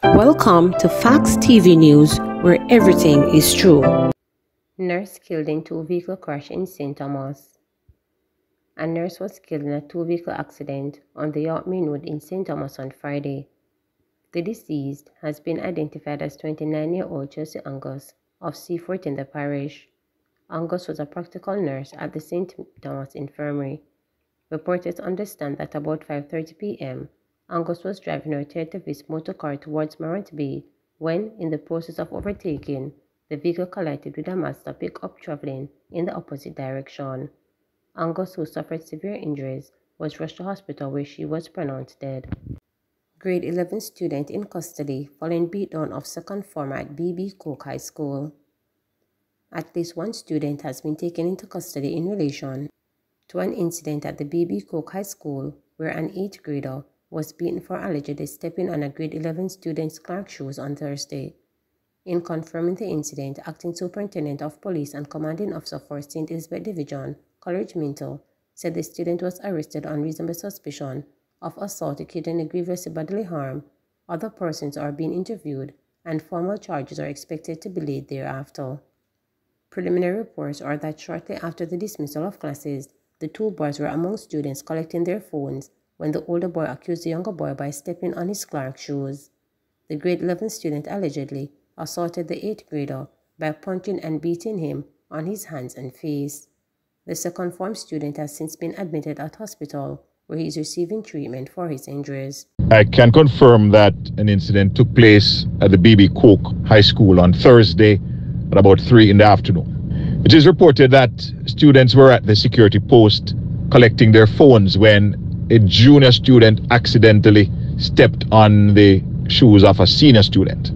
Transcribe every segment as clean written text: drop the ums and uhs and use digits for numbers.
Welcome to Facts TV News, where everything is true. Nurse killed in two-vehicle crash in St. Thomas. A nurse was killed in a two-vehicle accident on the York Main Road in St. Thomas on Friday. The deceased has been identified as 29-year-old Chelsea Angus of Seaford in the parish. Angus was a practical nurse at the St. Thomas Infirmary. Reporters understand that about 5:30 p.m., Angus was driving her Toyota Viss motor car towards Morant Bay when, in the process of overtaking, the vehicle collided with a Mazda pickup traveling in the opposite direction. Angus, who suffered severe injuries, was rushed to hospital where she was pronounced dead. Grade 11 student in custody following beatdown of second former at B.B. Cook High School. At least one student has been taken into custody in relation to an incident at the B.B. Cook High School where an 8th grader was beaten for allegedly stepping on a grade 11 student's Clark shoes on Thursday. In confirming the incident, Acting Superintendent of Police and Commanding Officer for St. Elizabeth Division, Coleridge Minto, said the student was arrested on reasonable suspicion of assault occasioning grievous bodily harm. Other persons are being interviewed, and formal charges are expected to be laid thereafter. Preliminary reports are that shortly after the dismissal of classes, the two boys were among students collecting their phones when the older boy accused the younger boy by stepping on his Clark shoes. The grade 11 student allegedly assaulted the 8th grader by punching and beating him on his hands and face. The second form student has since been admitted at hospital where he is receiving treatment for his injuries. I can confirm that an incident took place at the B.B. Cook High School on Thursday at about 3 in the afternoon. It is reported that students were at the security post collecting their phones when a junior student accidentally stepped on the shoes of a senior student.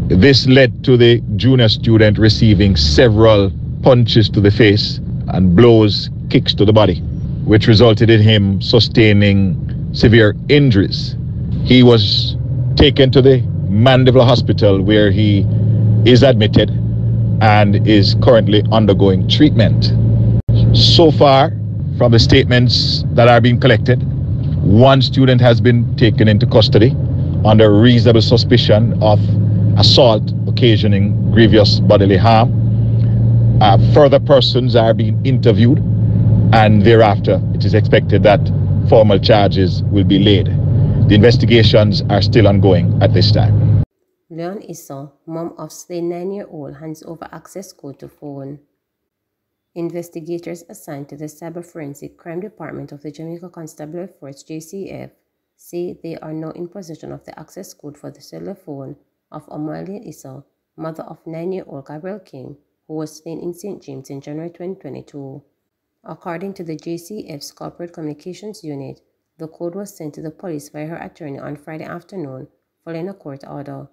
This led to the junior student receiving several punches to the face and blows, kicks to the body, which resulted in him sustaining severe injuries. He was taken to the Mandeville Hospital where he is admitted and is currently undergoing treatment. So far, from the statements that are being collected, one student has been taken into custody under reasonable suspicion of assault occasioning grievous bodily harm. Further persons are being interviewed, and thereafter it is expected that formal charges will be laid. The investigations are still ongoing at this time. Leon Issa, mom of slain 9-year-old, hands over access code to phone. Investigators assigned to the Cyber Forensic Crime Department of the Jamaica Constabulary Force (JCF) say they are now in possession of the access code for the cellular phone of Amalia Issa, mother of 9-year-old Gabriel King, who was slain in St. James in January 2022. According to the JCF's Corporate Communications Unit, the code was sent to the police by her attorney on Friday afternoon following a court order.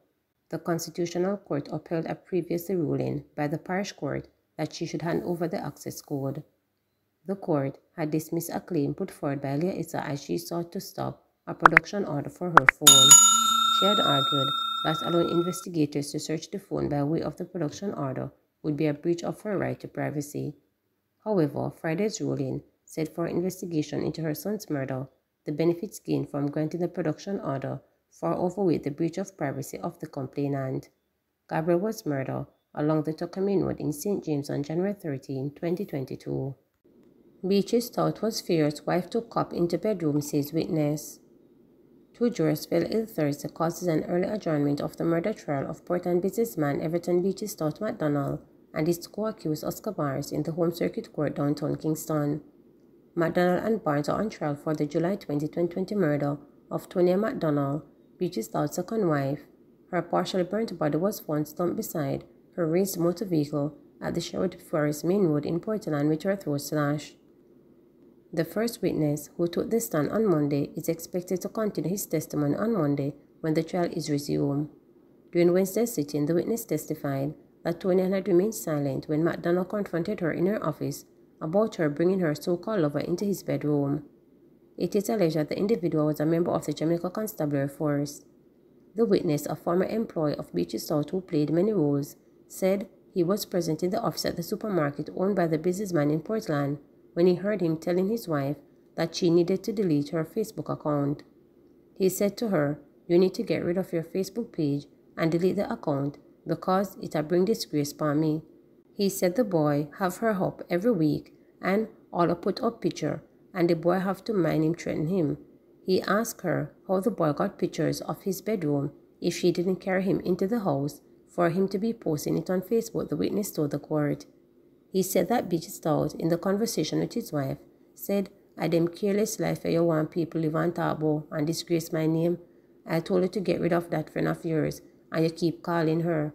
The Constitutional Court upheld a previous ruling by the parish court that she should hand over the access code. The court had dismissed a claim put forward by Leah Issa as she sought to stop a production order for her phone. She had argued that allowing investigators to search the phone by way of the production order would be a breach of her right to privacy. However, Friday's ruling said for investigation into her son's murder, the benefits gained from granting the production order far outweighed the breach of privacy of the complainant. Gabriel was murdered along the Tuckerman Road in St. James on January 13, 2022. Beaches thought was Fear's wife took cop into bedroom, says witness. Two jurors fell ill Thursday causes an early adjournment of the murder trial of Portland businessman Everton Beaches St McDonald and his co-accused Oscar Barnes in the Home Circuit Court downtown Kingston. McDonald and Barnes are on trial for the July 2020 murder of Tonya McDonald, Beaches Stout's second wife. Her partially burnt body was found slumped beside her raised motor vehicle at the Sherwood Forest Main Road in Portland with her throat slashed. The first witness, who took the stand on Monday, is expected to continue his testimony on Monday when the trial is resumed. During Wednesday's sitting, the witness testified that Tonya had remained silent when McDonald confronted her in her office about her bringing her so-called lover into his bedroom. It is alleged that the individual was a member of the Jamaica Constabulary Force. The witness, a former employee of Beaches Stout who played many roles, said he was present in the office at the supermarket owned by the businessman in Portland when he heard him telling his wife that she needed to delete her Facebook account. He said to her You need to get rid of your Facebook page and delete the account because it'll bring disgrace upon me. He said the boy have her up every week and all put up picture and the boy have to mind him threaten him. He asked her how the boy got pictures of his bedroom if she didn't carry him into the house for him to be posting it on Facebook, the witness told the court. He said that Beach Stout, in the conversation with his wife, said, "I dem careless life where you want people live on talk about and disgrace my name. I told her to get rid of that friend of yours and you keep calling her."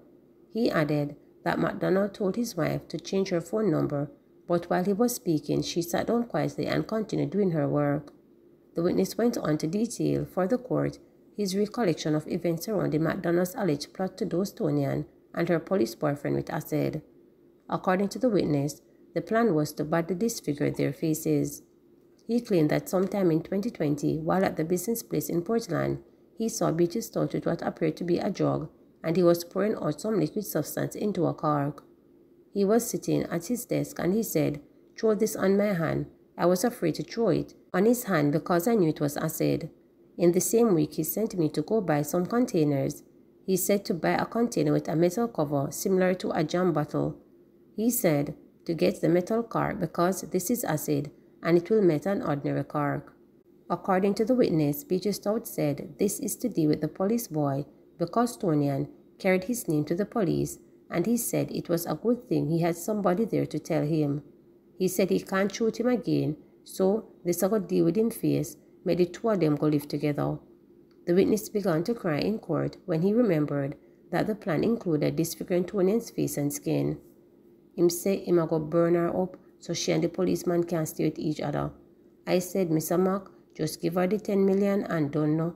He added that McDonald told his wife to change her phone number, but while he was speaking, she sat down quietly and continued doing her work. The witness went on to detail for the court his recollection of events surrounding McDonald's alleged plot to dose Tonian and her police boyfriend with acid. According to the witness, the plan was to badly disfigure their faces. He claimed that sometime in 2020, while at the business place in Portland, he saw Beatty Stout with what appeared to be a drug, and he was pouring out some liquid substance into a cork. He was sitting at his desk and he said, "Throw this on my hand." I was afraid to throw it on his hand because I knew it was acid. In the same week, he sent me to go buy some containers. He said to buy a container with a metal cover similar to a jam bottle. He said to get the metal cork because this is acid and it will melt an ordinary cork. According to the witness, Beatty Stout said this is to deal with the police boy because Tonian carried his name to the police, and he said it was a good thing he had somebody there to tell him. He said he can't shoot him again, so this I got deal with him face, made the two of them go live together. The witness began to cry in court when he remembered that the plan included disfiguring Tonian's face and skin. Him say him a go burn her up so she and the policeman can't stay with each other. I said, "Mr. Mac, just give her the 10 million and don't know."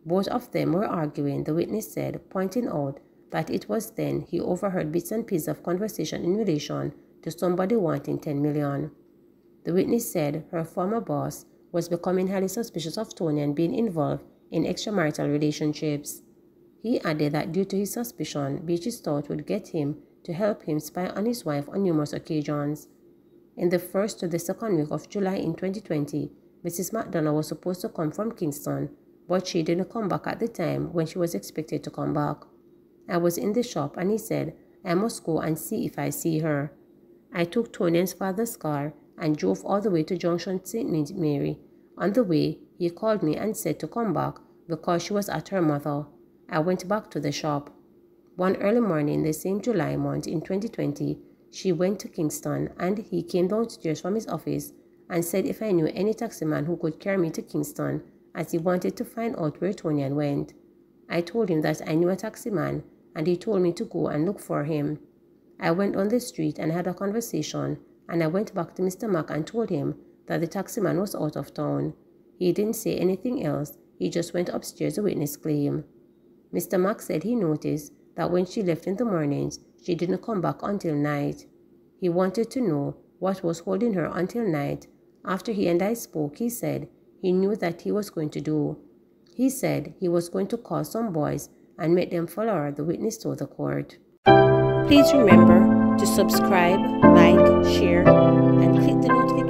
Both of them were arguing, the witness said, pointing out that it was then he overheard bits and pieces of conversation in relation to somebody wanting 10 million. The witness said her former boss was becoming highly suspicious of Tonian being involved in extramarital relationships. He added that due to his suspicion, Beatty Stout would get him to help him spy on his wife on numerous occasions. In the first to the second week of July in 2020, Mrs. McDonald was supposed to come from Kingston, but she didn't come back at the time when she was expected to come back. I was in the shop and he said, "I must go and see if I see her." I took Tonian's father's car and drove all the way to Junction St. Mary. On the way, he called me and said to come back because she was at her mother. I went back to the shop. One early morning, the same July month in 2020, she went to Kingston and he came downstairs from his office and said if I knew any taximan who could carry me to Kingston, as he wanted to find out where Tonian went. I told him that I knew a taximan and he told me to go and look for him. I went on the street and had a conversation, and I went back to Mr. Mack and told him that the taximan was out of town. He didn't say anything else, he just went upstairs, the witness claimed. Mr. Mack said he noticed that when she left in the mornings, she didn't come back until night. He wanted to know what was holding her until night. After he and I spoke, he said he knew that he was going to do. He said he was going to call some boys and make them follow her, the witness told the court. Please remember to subscribe, like, share, and click the notification